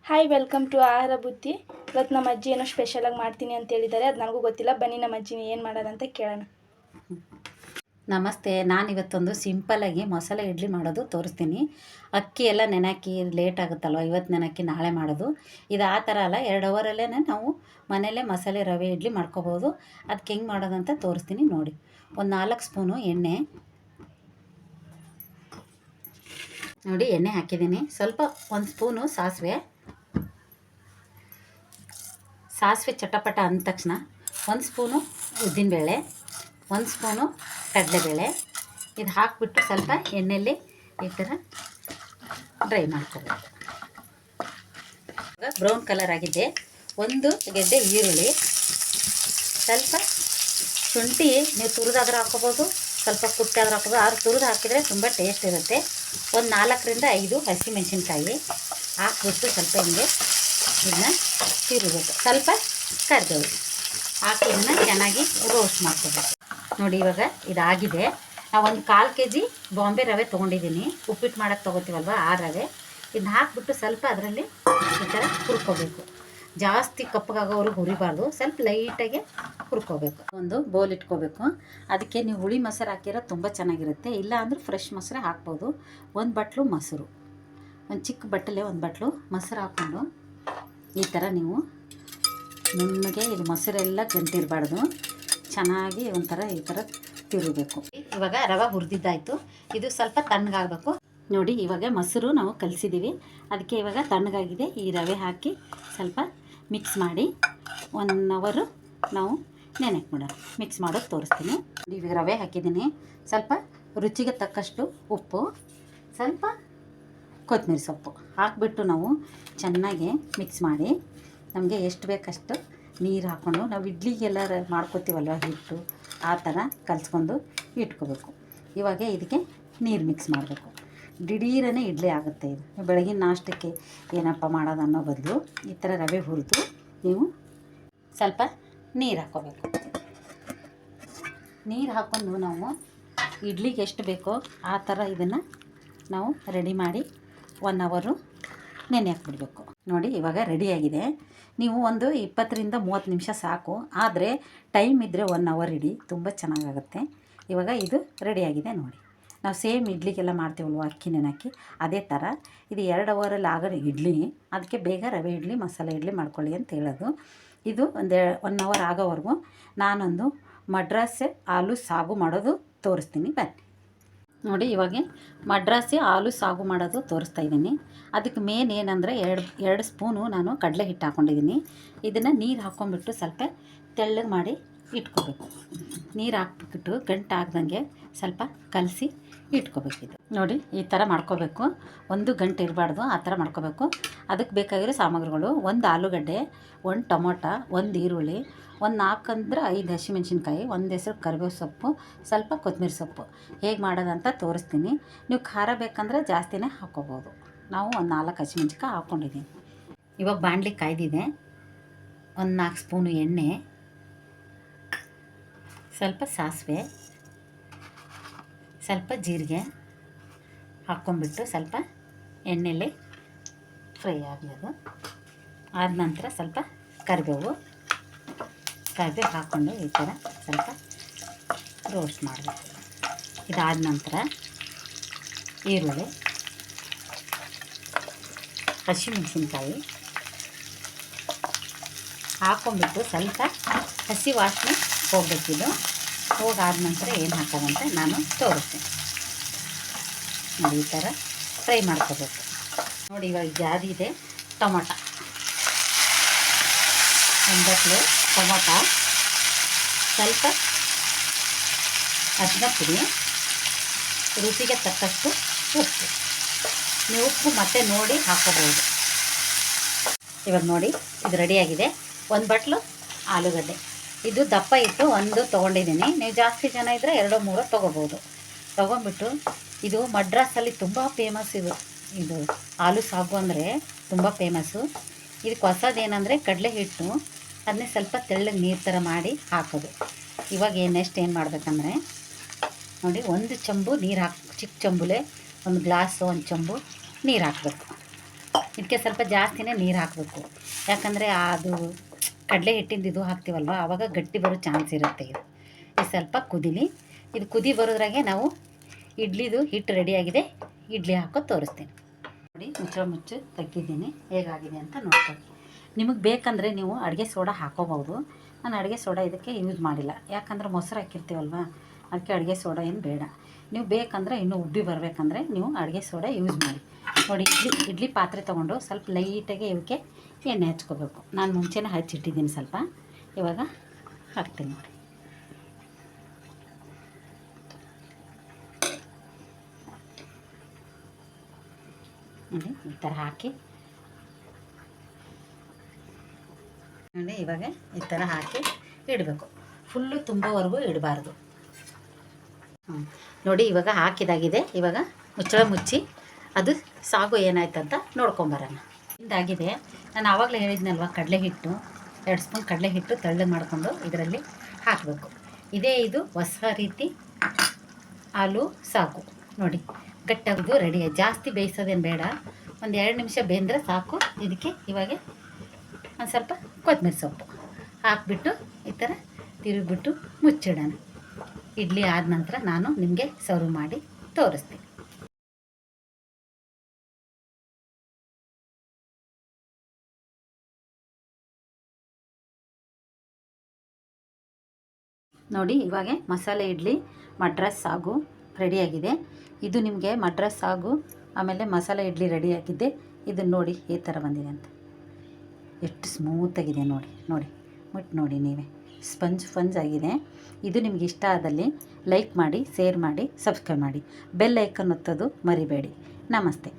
Hi welcome to ಆಹಾರ ಬುದ್ಧಿ. ಇವತ್ತು ನಮ್ಮ ಅಜ್ಜಿ ಏನೋ ಸ್ಪೆಷಲಾಗಿ ಮಾಡ್ತೀನಿ ಅಂತ ಹೇಳಿದ್ದಾರೆ. ಅದು ನನಗೂ ಗೊತ್ತಿಲ್ಲ. ಬನ್ನಿ ನಮ್ಮ ಅಜ್ಜಿನ ಏನು ಮಾಡೋದಂತ ಕೇಳೋಣ. ನಮಸ್ತೆ. ನಾನಿವತ್ತೊಂದು ಸಿಂಪಲ್ಲಾಗಿ ಮಸಾಲೆ ಇಡ್ಲಿ ಮಾಡೋದು ತೋರಿಸ್ತೀನಿ. ಅಕ್ಕಿ ಎಲ್ಲ ನೆನಾಕಿ ಲೇಟ್ ಆಗುತ್ತಲ್ವ, ಇವತ್ತು ನೆನಾಕಿ ನಾಳೆ ಮಾಡೋದು. ಇದು ಆ ಥರ ಅಲ್ಲ, 2 ಅವರಲ್ಲೇ ನಾವು ಮನೆಯಲ್ಲೇ ಮಸಾಲೆ ರವೆ ಇಡ್ಲಿ ಮಾಡ್ಕೋಬೋದು. ಅದಕ್ಕೆ ಹೆಂಗೆ ಮಾಡೋದಂತ ತೋರಿಸ್ತೀನಿ ನೋಡಿ. ಒಂದು 4 ಸ್ಪೂನು ಎಣ್ಣೆ ನೋಡಿ, ಎಣ್ಣೆ ಹಾಕಿದ್ದೀನಿ. ಸ್ವಲ್ಪ 1 ಸ್ಪೂನು ಸಾಸಿವೆ ಚಟಪಟ ಅಂದ ತಕ್ಷಣ 1 ಸ್ಪೂನು ಉದ್ದಿನಬೇಳೆ, 1 ಸ್ಪೂನು ಕಡಲೆಬೇಳೆ ಇದು ಹಾಕಿಬಿಟ್ಟು ಸ್ವಲ್ಪ ಎಣ್ಣೆಯಲ್ಲಿ ಈ ಥರ ಡ್ರೈ ಮಾಡ್ಕೋಬೇಕು. ಬ್ರೌನ್ ಕಲರ್ ಆಗಿದೆ. 1 ಗೆಡ್ಡೆ ಈರುಳ್ಳಿ, ಸ್ವಲ್ಪ ಶುಂಠಿ ನೀವು ತುರಿದಾದ್ರೂ ಹಾಕ್ಕೋಬೋದು, ಸ್ವಲ್ಪ ಕುಟ್ಟಾದ್ರೂ ಹಾಕ್ಬೋದು. ಆರು ತುರಿದು ಹಾಕಿದರೆ ತುಂಬ ಟೇಸ್ಟ್ ಇರುತ್ತೆ. ಒಂದು 4ರಿಂದ 5 ಹಸಿಮೆಣಸಿನ್ಕಾಯಿ ಹಾಕ್ಬಿಟ್ಟು ಸ್ವಲ್ಪ ಹಿಂಗೆ ಇದನ್ನ ತಿರುಗಬೇಕು. ಸ್ವಲ್ಪ ಕರಿಬೇವು ಹಾಕಿ ಇದನ್ನ ಚೆನ್ನಾಗಿ ರೋಸ್ಟ್ ಮಾಡ್ಕೋಬೇಕು. ನೋಡಿ, ಇವಾಗ ಇದಾಗಿದೆ. ನಾವು ಒಂದು 1/4 kg ಬಾಂಬೆ ರವೆ ತೊಗೊಂಡಿದ್ದೀನಿ. ಉಪ್ಪಿಟ್ಟು ಮಾಡೋಕ್ಕೆ ತೊಗೋತೀವಲ್ವ ಆ ರವೆ. ಇದನ್ನ ಹಾಕ್ಬಿಟ್ಟು ಸ್ವಲ್ಪ ಅದರಲ್ಲಿ ಈ ಥರ ಹುರ್ಕೋಬೇಕು. ಜಾಸ್ತಿ ಕಪ್ಪಗಾಗೋವರೆಗೂ ಹುರಿಬಾರ್ದು, ಸ್ವಲ್ಪ ಲೈಟಾಗಿ ಹುರ್ಕೋಬೇಕು. ಒಂದು ಬೌಲ್ ಇಟ್ಕೋಬೇಕು. ಅದಕ್ಕೆ ನೀವು ಹುಳಿ ಮೊಸರು ಹಾಕಿರೋ ತುಂಬ ಚೆನ್ನಾಗಿರುತ್ತೆ. ಇಲ್ಲ ಅಂದರೆ ಫ್ರೆಶ್ ಮೊಸರು ಹಾಕ್ಬೋದು. 1 ಬಟ್ಲು ಮೊಸರು, ಒಂದು ಚಿಕ್ಕ ಬಟ್ಟಲೆ 1 ಬಟ್ಲು ಮೊಸರು ಹಾಕ್ಕೊಂಡು ಈ ಥರ ನೀವು ನುಣ್ಣಗೆ, ಇದು ಮೊಸರೆಲ್ಲ ಗಂಟಿರಬಾರ್ದು, ಚೆನ್ನಾಗಿ ಒಂಥರ ಈ ಥರ ತಿರುಗಬೇಕು. ಇವಾಗ ರವೆ ಹುರಿದಿದ್ದಾಯಿತು. ಇದು ಸ್ವಲ್ಪ ತಣ್ಣಗಾಗಬೇಕು. ನೋಡಿ, ಇವಾಗ ಮೊಸರು ನಾವು ಕಲಿಸಿದ್ದೀವಿ. ಅದಕ್ಕೆ ಇವಾಗ ತಣ್ಣಗಾಗಿದೆ. ಈ ರವೆ ಹಾಕಿ ಸ್ವಲ್ಪ ಮಿಕ್ಸ್ ಮಾಡಿ 1 ಅವರು ನಾವು ನೆನೆಗೆ ಬಿಡೋಣ. ಮಿಕ್ಸ್ ಮಾಡೋದು ತೋರಿಸ್ತೀನಿ. ಇವಾಗ ರವೆ ಹಾಕಿದ್ದೀನಿ. ಸ್ವಲ್ಪ ರುಚಿಗೆ ತಕ್ಕಷ್ಟು ಉಪ್ಪು, ಸ್ವಲ್ಪ ಕೊತ್ತಂಬರಿ ಸೊಪ್ಪು ಹಾಕಿಬಿಟ್ಟು ನಾವು ಚೆನ್ನಾಗಿ ಮಿಕ್ಸ್ ಮಾಡಿ, ನಮಗೆ ಎಷ್ಟು ಬೇಕಷ್ಟು ನೀರು ಹಾಕ್ಕೊಂಡು, ನಾವು ಇಡ್ಲಿಗೆಲ್ಲ ಮಾಡ್ಕೊತೀವಲ್ವ ಹಿಟ್ಟು, ಆ ಥರ ಕಲಿಸ್ಕೊಂಡು ಇಟ್ಕೋಬೇಕು. ಇವಾಗ ಇದಕ್ಕೆ ನೀರು ಮಿಕ್ಸ್ ಮಾಡಬೇಕು. ದಿಢೀರನೇ ಇಡ್ಲಿ ಆಗುತ್ತೆ. ಇದು ಬೆಳಗಿನ ನಾಷ್ಟಕ್ಕೆ ಏನಪ್ಪ ಮಾಡೋದು ಅನ್ನೋ ಬದಲು ಈ ಥರ ರವೆ ಹುರಿದು ನೀವು ಸ್ವಲ್ಪ ನೀರು ಹಾಕ್ಕೋಬೇಕು. ನೀರು ಹಾಕ್ಕೊಂಡು ನಾವು ಇಡ್ಲಿಗೆ ಎಷ್ಟು ಬೇಕೋ ಆ ಥರ ಇದನ್ನು ನಾವು ರೆಡಿ ಮಾಡಿ 1 ಅವರು ನೆನೆ ಹಾಕ್ಬಿಡ್ಬೇಕು. ನೋಡಿ, ಇವಾಗ ರೆಡಿಯಾಗಿದೆ. ನೀವು ಒಂದು 20ರಿಂದ 30 ನಿಮಿಷ ಸಾಕು. ಆದರೆ ಟೈಮ್ ಇದ್ದರೆ 1 ಅವರ್ ಇಡಿ, ತುಂಬ ಚೆನ್ನಾಗಾಗುತ್ತೆ. ಇವಾಗ ಇದು ರೆಡಿಯಾಗಿದೆ ನೋಡಿ. ನಾವು ಸೇಮ್ ಇಡ್ಲಿಗೆಲ್ಲ ಮಾಡ್ತೀವಲ್ವ ಅಕ್ಕಿ ನೆನಾಕಿ, ಅದೇ ಥರ ಇದು 2 ಅವರಲ್ಲಿ ಆಗೋ ಇಡ್ಲಿ. ಅದಕ್ಕೆ ಬೇಗ ರವೆ ಇಡ್ಲಿ, ಮಸಾಲೆ ಇಡ್ಲಿ ಮಾಡ್ಕೊಳ್ಳಿ ಅಂತ ಹೇಳೋದು. ಇದು 1 ಅವರ್ ಆಗೋವರೆಗೂ ನಾನೊಂದು ಮಡ್ರಾಸಿ ಆಲೂ ಸಾಗು ಮಾಡೋದು ತೋರಿಸ್ತೀನಿ. ಬನ್ನಿ ನೋಡಿ, ಇವಾಗ ಮಡ್ರಾಸಿ ಆಲೂ ಸಾಗು ಮಾಡೋದು ತೋರಿಸ್ತಾ ಇದ್ದೀನಿ. ಅದಕ್ಕೆ ಮೇನ್ ಏನಂದರೆ 2 ಸ್ಪೂನು ನಾನು ಕಡಲೆ ಹಿಟ್ಟು ಹಾಕ್ಕೊಂಡಿದ್ದೀನಿ. ಇದನ್ನು ನೀರು ಹಾಕ್ಕೊಂಬಿಟ್ಟು ಸ್ವಲ್ಪ ತೆಳ್ಳಗೆ ಮಾಡಿ ಇಟ್ಕೋಬೇಕು. ನೀರು ಹಾಕ್ಬಿಟ್ಟು ಗಂಟು ಆಗ್ದಂಗೆ ಸ್ವಲ್ಪ ಕಲಸಿ ಇಟ್ಕೋಬೇಕು. ಇದು ನೋಡಿ, ಈ ಥರ ಮಾಡ್ಕೋಬೇಕು. 1 ಗಂಟೆ ಇರಬಾರ್ದು, ಆ ಥರ ಮಾಡ್ಕೋಬೇಕು. ಅದಕ್ಕೆ ಬೇಕಾಗಿರೋ ಸಾಮಗ್ರಿಗಳು: 1 ಆಲೂಗಡ್ಡೆ, 1 ಟೊಮೊಟೊ, 1 ಈರುಳ್ಳಿ, 1 4 ಅಂದರೆ 5 ಹಸಿಮೆಣಸಿನ್ಕಾಯಿ, 1 ಹೆಸರು ಕರಿಬೇವು ಸೊಪ್ಪು, ಸ್ವಲ್ಪ ಕೊತ್ತಂಬರಿ ಸೊಪ್ಪು. ಹೇಗೆ ಮಾಡೋದಂತ ತೋರಿಸ್ತೀನಿ. ನೀವು ಖಾರ ಬೇಕಂದರೆ ಜಾಸ್ತಿನೇ ಹಾಕ್ಕೋಬೋದು. ನಾವು 1 4 ಹಸಿಮೆಣಸಿನ್ಕಾಯಿ ಹಾಕ್ಕೊಂಡಿದ್ದೀನಿ. ಇವಾಗ ಬಾಣಲಿ ಕಾಯ್ದಿದೆ. 1 4 ಸ್ಪೂನು ಎಣ್ಣೆ, ಸ್ವಲ್ಪ ಸಾಸಿವೆ, ಸ್ವಲ್ಪ ಜೀರಿಗೆ ಹಾಕ್ಕೊಂಬಿಟ್ಟು ಸ್ವಲ್ಪ ಎಣ್ಣೆಯಲ್ಲಿ ಫ್ರೈ ಆಗಲಿ. ಆದ ನಂತರ ಸ್ವಲ್ಪ ಕರಿಬೇವು ಹಾಕ್ಕೊಂಡು ಈ ಥರ ಸ್ವಲ್ಪ ರೋಸ್ಟ್ ಮಾಡಬೇಕು. ಇದಾದ ನಂತರ ಈರುಳ್ಳಿ, ಹಸಿಮೆಣಸಿನ್ಕಾಯಿ ಹಾಕ್ಕೊಂಬಿಟ್ಟು ಸ್ವಲ್ಪ ಹಸಿ ವಾಸನೆ ಹೋಗಬೇಕಿದು. ಹೋಗಾದ ನಂತರ ಏನು ಹಾಕೋದಂತ ನಾನು ತೋರಿಸ್ತೀನಿ. ನೋಡಿ, ಈ ಥರ ಫ್ರೈ ಮಾಡ್ಕೋಬೇಕು. ನೋಡಿ, ಇವಾಗ ಜಾದಿದೆ. ಟೊಮೊಟೊ 1 ಬಟ್ಲು ಟೊಮೊಟೊ, ಸ್ವಲ್ಪ ಅರಿಶಿನ ಪುಡಿ, ರುಚಿಗೆ ತಕ್ಕಷ್ಟು ಉಪ್ಪು. ನೀವು ಉಪ್ಪು ಮತ್ತೆ ನೋಡಿ ಹಾಕೋಬಹುದು. ಇವಾಗ ನೋಡಿ, ಇದು ರೆಡಿಯಾಗಿದೆ. 1 ಬಟ್ಲು ಆಲೂಗಡ್ಡೆ, ಇದು ದಪ್ಪ ಇಟ್ಟು 1 ತೊಗೊಂಡಿದ್ದೀನಿ. ನೀವು ಜಾಸ್ತಿ ಜನ ಇದ್ದರೆ 2 3 ತೊಗೋಬೋದು. ತೊಗೊಂಬಿಟ್ಟು ಇದು ಮಡ್ರಾಸಲ್ಲಿ ತುಂಬ ಫೇಮಸ್. ಇದು ಆಲೂ ಸಾಗು ಅಂದರೆ ತುಂಬ ಫೇಮಸ್ಸು. ಇದಕ್ಕೆ ಹೊಸದೇನೆಂದರೆ ಕಡಲೆ ಹಿಟ್ಟು, ಅದನ್ನೇ ಸ್ವಲ್ಪ ತೆಳ್ಳಗೆ ನೀರು ಥರ ಮಾಡಿ ಹಾಕೋದು. ಇವಾಗ ನೆಕ್ಸ್ಟ್ ಏನು ಮಾಡಬೇಕಂದ್ರೆ ನೋಡಿ, 1 ಚಂಬು ನೀರು ಚಿಕ್ಕ ಚಂಬುಲೆ 1 ಗ್ಲಾಸು 1 ಚಂಬು ನೀರು ಹಾಕಬೇಕು. ಇದಕ್ಕೆ ಸ್ವಲ್ಪ ಜಾಸ್ತಿನೇ ನೀರು ಹಾಕಬೇಕು. ಯಾಕಂದರೆ ಅದು ಕಡಲೆ ಹಿಟ್ಟಿಂದು ಇದು ಹಾಕ್ತೀವಲ್ವ, ಆವಾಗ ಗಟ್ಟಿ ಬರೋ ಚಾನ್ಸ್ ಇರುತ್ತೆ. ಇದು ಸ್ವಲ್ಪ ಕುದೀಲಿ. ಇದು ಕುದಿ ಬರೋದ್ರಾಗೆ ನಾವು ಇಡ್ಲಿದು ಹಿಟ್ಟು ರೆಡಿಯಾಗಿದೆ, ಇಡ್ಲಿ ಹಾಕೋದು ತೋರಿಸ್ತೀನಿ ನೋಡಿ. ಮುಚ್ಚು ತೆಗ್ದಿದ್ದೀನಿ, ಹೇಗಾಗಿದೆ ಅಂತ ನೋಡ್ಕೊಳ್ಳಿ. ನಿಮಗೆ ಬೇಕಂದರೆ ನೀವು ಅಡುಗೆ ಸೋಡಾ ಹಾಕೋಬೋದು. ನಾನು ಅಡುಗೆ ಸೋಡಾ ಇದಕ್ಕೆ ಯೂಸ್ ಮಾಡಿಲ್ಲ, ಯಾಕಂದ್ರೆ ಮೊಸರು ಹಾಕಿರ್ತೀವಲ್ವ, ಅದಕ್ಕೆ ಅಡುಗೆ ಸೋಡಾ ಏನು ಬೇಡ. ನೀವು ಬೇಕಂದರೆ ಇನ್ನೂ ಉಬ್ಬಿ ಬರಬೇಕಂದ್ರೆ ನೀವು ಅಡುಗೆ ಸೋಡಾ ಯೂಸ್ ಮಾಡಿ. ನೋಡಿ, ಇಡ್ಲಿ ಪಾತ್ರೆ ತೊಗೊಂಡು ಸ್ವಲ್ಪ ಲೈಟಾಗಿ ಇವಕ್ಕೆ ಎಣ್ಣೆ ಹಚ್ಕೋಬೇಕು. ನಾನು ಮುಂಚೆನೇ ಹಚ್ಚಿಟ್ಟಿದ್ದೀನಿ ಸ್ವಲ್ಪ, ಇವಾಗ ಹಾಕ್ತೀನಿ ನೋಡಿ. ನೋಡಿ ಈ ಥರ ಹಾಕಿ ನೋಡಿ, ಇವಾಗ ಈ ಥರ ಹಾಕಿ ಇಡಬೇಕು. ಫುಲ್ಲು ತುಂಬವರೆಗೂ ಇಡಬಾರ್ದು. ನೋಡಿ ಇವಾಗ ಹಾಕಿದಾಗಿದೆ. ಇವಾಗ ಮುಚ್ಚಳ ಮುಚ್ಚಿ ಅದು ಸಾಗು ಏನಾಯ್ತಂತ ನೋಡ್ಕೊಂಬರೋಣ. ಇದಾಗಿದೆ. ನಾನು ಆವಾಗಲೇ ಹೇಳಿದ್ನಲ್ವ, ಕಡಲೆ ಹಿಟ್ಟು 2 ಸ್ಪೂನ್ ಕಡಲೆ ಹಿಟ್ಟು ತೆಳ್ಳಗೆ ಮಾಡಿಕೊಂಡು ಇದರಲ್ಲಿ ಹಾಕಬೇಕು. ಇದು ಹೊಸ ರೀತಿ ಹಾಲು ಸಾಕು ನೋಡಿ. ಗಟ್ಟಾಗೋದು ರೆಡಿ. ಜಾಸ್ತಿ ಬೇಯಿಸೋದೇನು ಬೇಡ, ಒಂದು 2 ನಿಮಿಷ ಬೇಂದ್ರೆ ಸಾಕು. ಇದಕ್ಕೆ ಇವಾಗ ಒಂದು ಸ್ವಲ್ಪ ಕೊತ್ತಂಬರಿ ಸೊಪ್ಪು ಹಾಕಿಬಿಟ್ಟು ಈ ಥರ ತಿರುಗಿಬಿಟ್ಟು ಮುಚ್ಚಿಡೋಣ. ಇಡ್ಲಿ ಆದ ನಂತರ ನಾನು ನಿಮಗೆ ಸರ್ವ್ ಮಾಡಿ ತೋರಿಸ್ತೀನಿ. ನೋಡಿ ಇವಾಗ ಮಸಾಲೆ ಇಡ್ಲಿ ಮಡ್ರಾಸ್ ಸಾಗು ರೆಡಿಯಾಗಿದೆ. ಇದು ನಿಮಗೆ ಮಡ್ರಾಸ್ ಸಾಗು ಆಮೇಲೆ ಮಸಾಲೆ ಇಡ್ಲಿ ರೆಡಿಯಾಗಿದ್ದೆ. ಇದನ್ನು ನೋಡಿ ಈ ಥರ ಬಂದಿದೆ ಅಂತ, ಎಷ್ಟು ಸ್ಮೂತಾಗಿದೆ ನೋಡಿ. ಮುಟ್ಟು ನೋಡಿ ನೀವೇ, ಸ್ಪಂಜ್ ಆಗಿದೆ. ಇದು ನಿಮ್ಗೆ ಇಷ್ಟ ಆದಲ್ಲಿ ಲೈಕ್ ಮಾಡಿ, ಶೇರ್ ಮಾಡಿ, ಸಬ್ಸ್ಕ್ರೈಬ್ ಮಾಡಿ, ಬೆಲ್ ಐಕನ್ ಒತ್ತೋದು ಮರಿಬೇಡಿ. ನಮಸ್ತೆ.